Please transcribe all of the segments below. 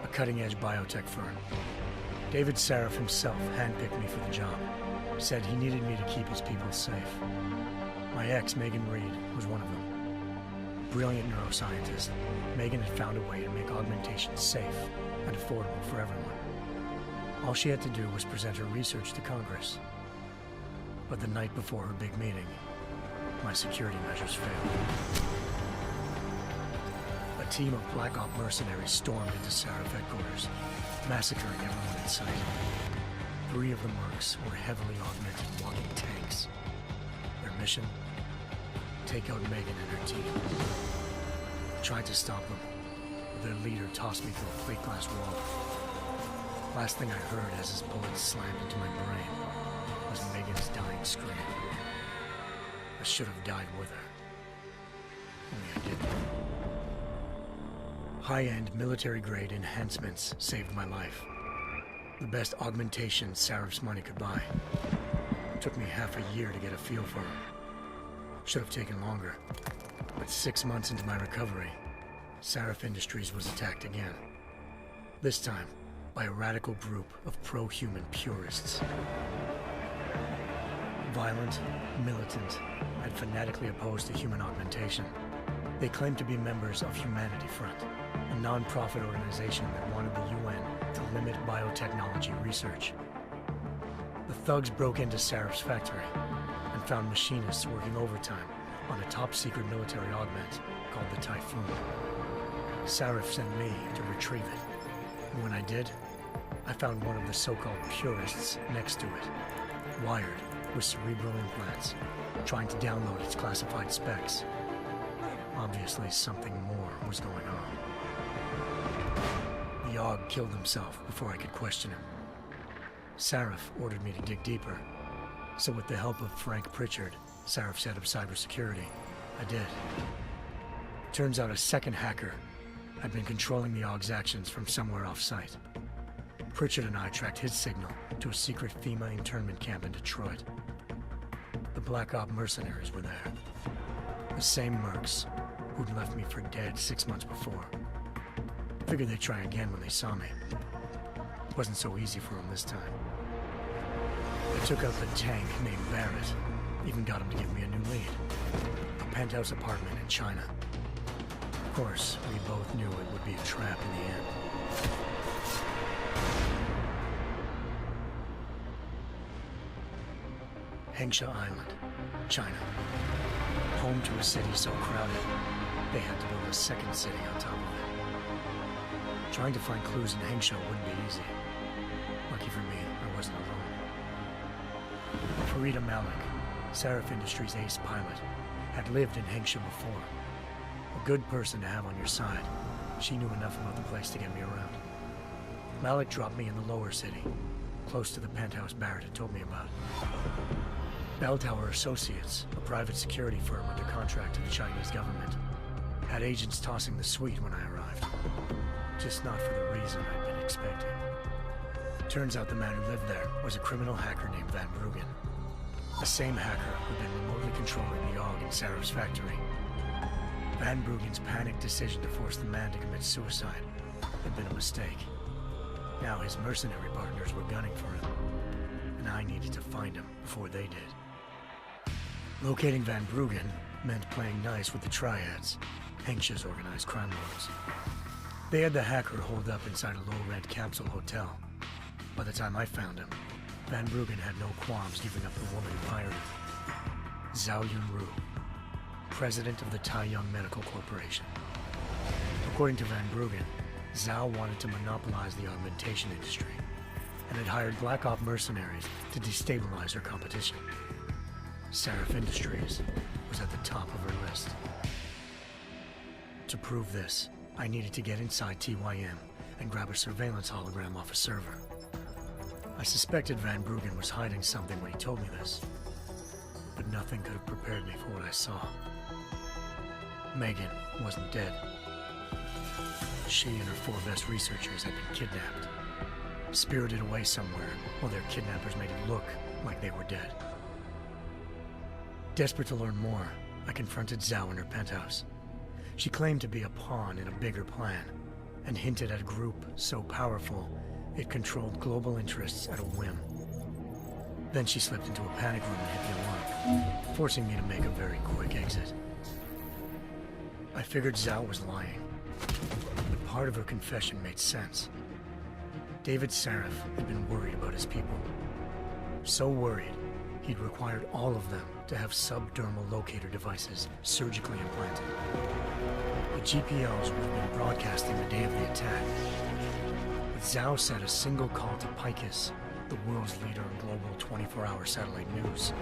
cutting-edge biotech firm. David Sarif himself handpicked me for the job. Said he needed me to keep his people safe. My ex, Megan Reed, was one of them. Brilliant neuroscientist, Megan had found a way to make augmentation safe and affordable for everyone. All she had to do was present her research to Congress. But the night before her big meeting, my security measures failed. A team of Black Op mercenaries stormed into Sarif headquarters, massacring everyone in sight. 3 of the mercs were heavily augmented walking tanks. Their mission? Take out Megan and her team. I tried to stop them, but their leader tossed me through a plate glass wall. Last thing I heard as his bullets slammed into my brain was Megan's dying scream. I should have died with her. Only I didn't. High-end military-grade enhancements saved my life. The best augmentation Sarif's money could buy. It took me half a year to get a feel for her. Should have taken longer. But 6 months into my recovery, Sarif Industries was attacked again. This time, by a radical group of pro-human purists. Violent, militant, and fanatically opposed to human augmentation. They claimed to be members of Humanity Front, a non-profit organization that wanted the UN to limit biotechnology research. The thugs broke into Sarif's factory and found machinists working overtime on a top-secret military augment called the Typhoon. Sarif sent me to retrieve it, and when I did, I found one of the so-called purists next to it, wired with cerebral implants, trying to download its classified specs. Obviously, something more was going on. The Aug killed himself before I could question him. Sarif ordered me to dig deeper, so with the help of Frank Pritchard, Sarif's head of cybersecurity, I did. Turns out a second hacker had been controlling the Aug's actions from somewhere off-site. Pritchard and I tracked his signal to a secret FEMA internment camp in Detroit. The Black Op mercenaries were there. The same mercs who'd left me for dead 6 months before. Figured they'd try again when they saw me. It wasn't so easy for them this time. I took out the tank named Barrett, even got him to give me a new lead. A penthouse apartment in China. Of course, we both knew it would be a trap in the end. Hengsha Island, China. Home to a city so crowded, they had to build a second city on top of it. Trying to find clues in Hengsha wouldn't be easy. Lucky for me, I wasn't alone. Farida Malik, Sarif Industries' ace pilot, had lived in Hengsha before. A good person to have on your side. She knew enough about the place to get me around. Malik dropped me in the lower city, close to the penthouse Barrett had told me about. Bell Tower Associates, a private security firm under contract to the Chinese government, had agents tossing the suite when I arrived. Just not for the reason I'd been expecting. Turns out the man who lived there was a criminal hacker named Van Bruggen. The same hacker who'd been remotely controlling the Aug in Sarif's factory. Van Bruggen's panicked decision to force the man to commit suicide had been a mistake. Now his mercenary partners were gunning for him, and I needed to find him before they did. Locating Van Bruggen meant playing nice with the Triads, Hengsha's organized crime lords. They had the hacker holed up inside a low-rent capsule hotel. By the time I found him, Van Bruggen had no qualms giving up the woman who hired him. Zhao Yunru, president of the Taiyang Medical Corporation. According to Van Bruggen, Zhao wanted to monopolize the augmentation industry and had hired Black Op mercenaries to destabilize her competition. Sarif Industries was at the top of her list. To prove this, I needed to get inside TYM and grab a surveillance hologram off a server. I suspected Van Bruggen was hiding something when he told me this, but nothing could have prepared me for what I saw. Megan wasn't dead. She and her 4 best researchers had been kidnapped, spirited away somewhere while their kidnappers made it look like they were dead. Desperate to learn more, I confronted Zhao in her penthouse. She claimed to be a pawn in a bigger plan, and hinted at a group so powerful it controlled global interests at a whim. Then she slipped into a panic room and hit the alarm, forcing me to make a very quick exit. I figured Zhao was lying, but part of her confession made sense. David Sarif had been worried about his people. So worried, he'd required all of them to have subdermal locator devices surgically implanted. The GPLs would have been broadcasting the day of the attack. But Zhao said a single call to Picus, the world's leader in global 24-hour satellite news,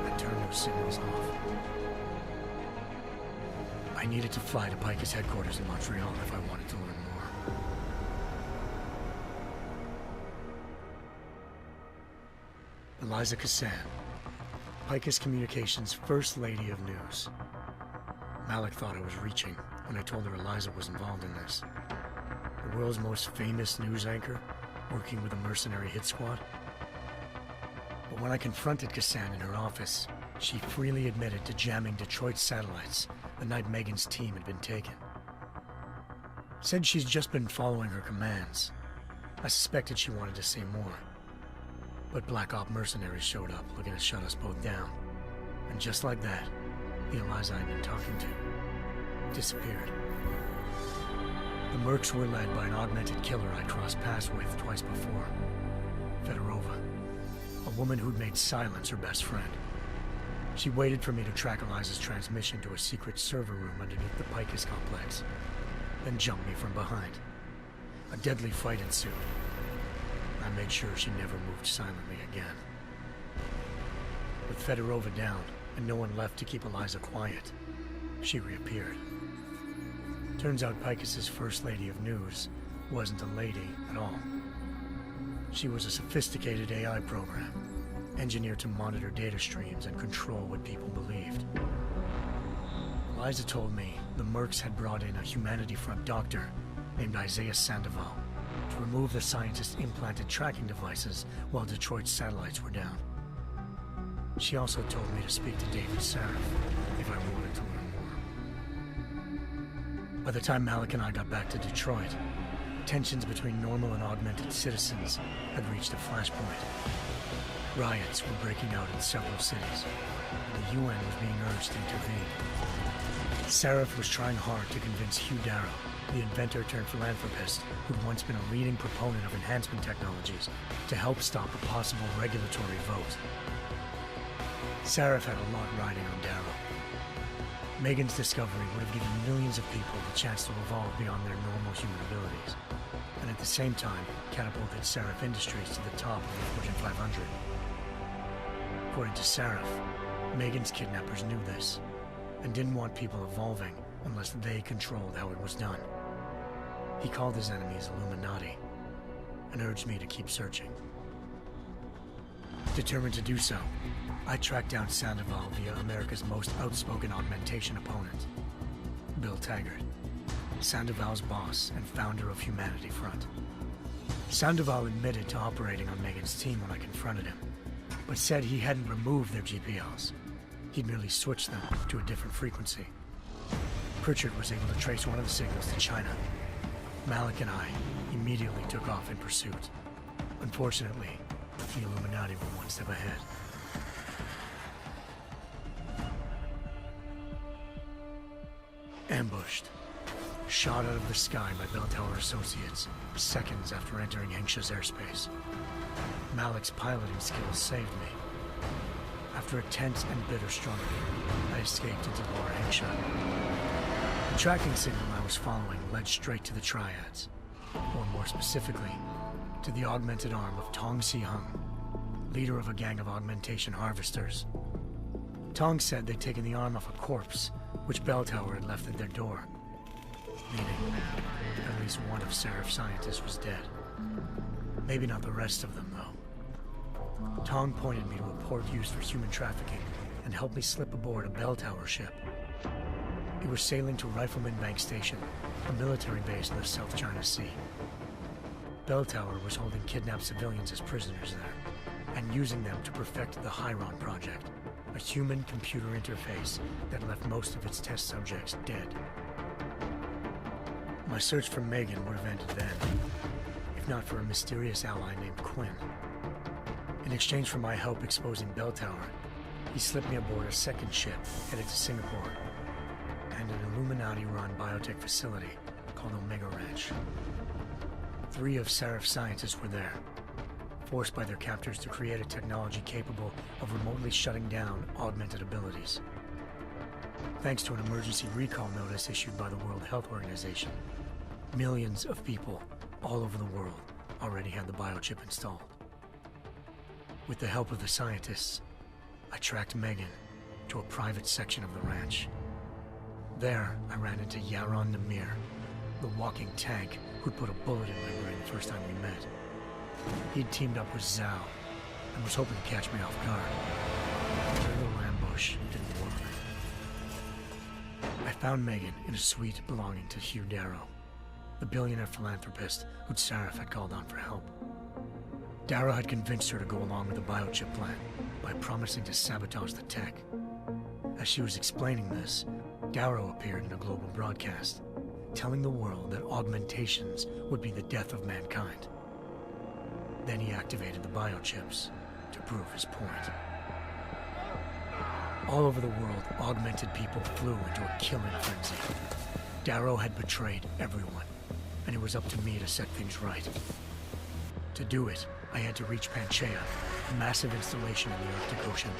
had turned those signals off. I needed to fly to Picus headquarters in Montreal if I wanted to learn more. Eliza Cassan, Picus Communications' First Lady of News. Malik thought I was reaching when I told her Eliza was involved in this. The world's most famous news anchor, working with a mercenary hit squad. But when I confronted Cassan in her office, she freely admitted to jamming Detroit's satellites the night Megan's team had been taken. Said she's just been following her commands. I suspected she wanted to say more. But Black Op mercenaries showed up looking to shut us both down. And just like that, the Eliza I'd been talking to disappeared. The Mercs were led by an augmented killer I'd crossed paths with twice before. Fedorova, a woman who'd made silence her best friend. She waited for me to track Eliza's transmission to a secret server room underneath the Picus complex, then jumped me from behind. A deadly fight ensued. I made sure she never moved silently again. With Fedorova down and no one left to keep Eliza quiet, she reappeared. Turns out Picus's First Lady of News wasn't a lady at all. She was a sophisticated AI program, engineered to monitor data streams and control what people believed. Eliza told me the Mercs had brought in a Humanity Front doctor named Isaiah Sandoval to remove the scientist's implanted tracking devices while Detroit's satellites were down. She also told me to speak to David Sarif if I wanted to learn more. By the time Malik and I got back to Detroit, tensions between normal and augmented citizens had reached a flashpoint. Riots were breaking out in several cities, and the UN was being urged to intervene. Sarif was trying hard to convince Hugh Darrow, the inventor-turned-philanthropist who'd once been a leading proponent of enhancement technologies, to help stop a possible regulatory vote. Sarif had a lot riding on Darrow. Megan's discovery would have given millions of people the chance to evolve beyond their normal human abilities, and at the same time catapulted Sarif Industries to the top of the Fortune 500. According to Sarif, Megan's kidnappers knew this, and didn't want people evolving unless they controlled how it was done. He called his enemies Illuminati, and urged me to keep searching. Determined to do so, I tracked down Sandoval via America's most outspoken augmentation opponent, Bill Taggart, Sandoval's boss and founder of Humanity Front. Sandoval admitted to operating on Megan's team when I confronted him, but said he hadn't removed their GPLs. He'd merely switched them to a different frequency. Pritchard was able to trace one of the signals to China. Malik and I immediately took off in pursuit. Unfortunately, the Illuminati were one step ahead. Ambushed. Shot out of the sky by Bell Tower Associates, seconds after entering Hengsha's airspace. Malik's piloting skills saved me. After a tense and bitter struggle, I escaped into Lower Hengsha. The tracking signal I was following led straight to the Triads, or more specifically, to the augmented arm of Tong Si-hung, leader of a gang of augmentation harvesters. Tong said they'd taken the arm off a corpse, which Bell Tower had left at their door, meaning at least one of Sarif's scientists was dead. Maybe not the rest of them, though. Tong pointed me to a port used for human trafficking and helped me slip aboard a Bell Tower ship. It was sailing to Rifleman Bank Station, a military base in the South China Sea. Bell Tower was holding kidnapped civilians as prisoners there, and using them to perfect the Hyron Project, a human-computer interface that left most of its test subjects dead. My search for Megan would have ended then, if not for a mysterious ally named Quinn. In exchange for my help exposing Bell Tower, he slipped me aboard a second ship headed to Singapore and an Illuminati-run biotech facility called Omega Ranch. 3 of Seraph's scientists were there, forced by their captors to create a technology capable of remotely shutting down augmented abilities. Thanks to an emergency recall notice issued by the World Health Organization, millions of people all over the world already had the biochip installed. With the help of the scientists, I tracked Megan to a private section of the ranch. There, I ran into Yaron Namir, the walking tank who'd put a bullet in my brain the first time we met. He'd teamed up with Zhao and was hoping to catch me off guard. Their little ambush didn't work. I found Megan in a suite belonging to Hugh Darrow, the billionaire philanthropist who'd Seraph had called on for help. Darrow had convinced her to go along with the biochip plan by promising to sabotage the tech. As she was explaining this, Darrow appeared in a global broadcast, telling the world that augmentations would be the death of mankind. Then he activated the biochips to prove his point. All over the world, augmented people flew into a killing frenzy. Darrow had betrayed everyone, and it was up to me to set things right. To do it, I had to reach Panchaea, a massive installation in the Arctic Ocean.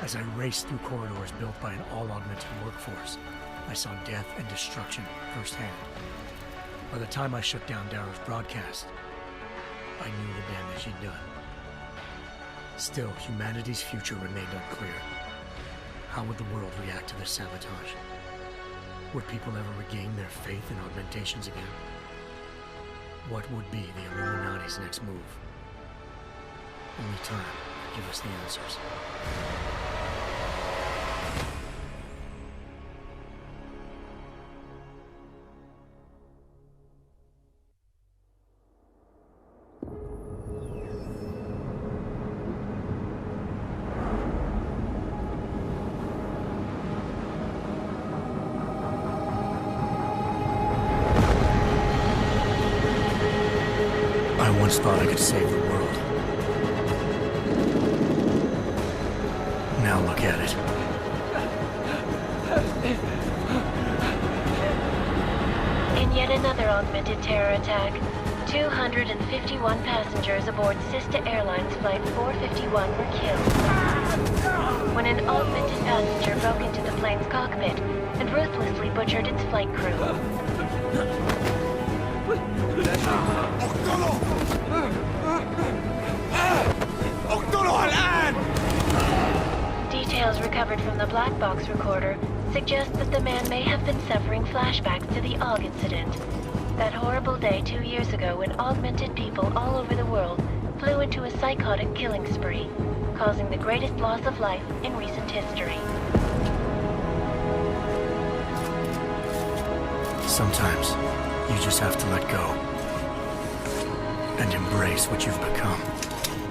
As I raced through corridors built by an all-augmented workforce, I saw death and destruction firsthand. By the time I shut down Darrow's broadcast, I knew the damage he'd done. Still, humanity's future remained unclear. How would the world react to this sabotage? Would people ever regain their faith in augmentations again? What would be the Illuminati's next move? Only time will give us the answers. I once thought I could save the world. Now look at it. In yet another augmented terror attack, 251 passengers aboard Sister Airlines Flight 451 were killed when an augmented passenger broke into the plane's cockpit and ruthlessly butchered its flight crew. Details recovered from the black box recorder suggest that the man may have been suffering flashbacks to the AUG incident. That horrible day 2 years ago when augmented people all over the world flew into a psychotic killing spree, causing the greatest loss of life in recent history. Sometimes, you just have to let go and embrace what you've become.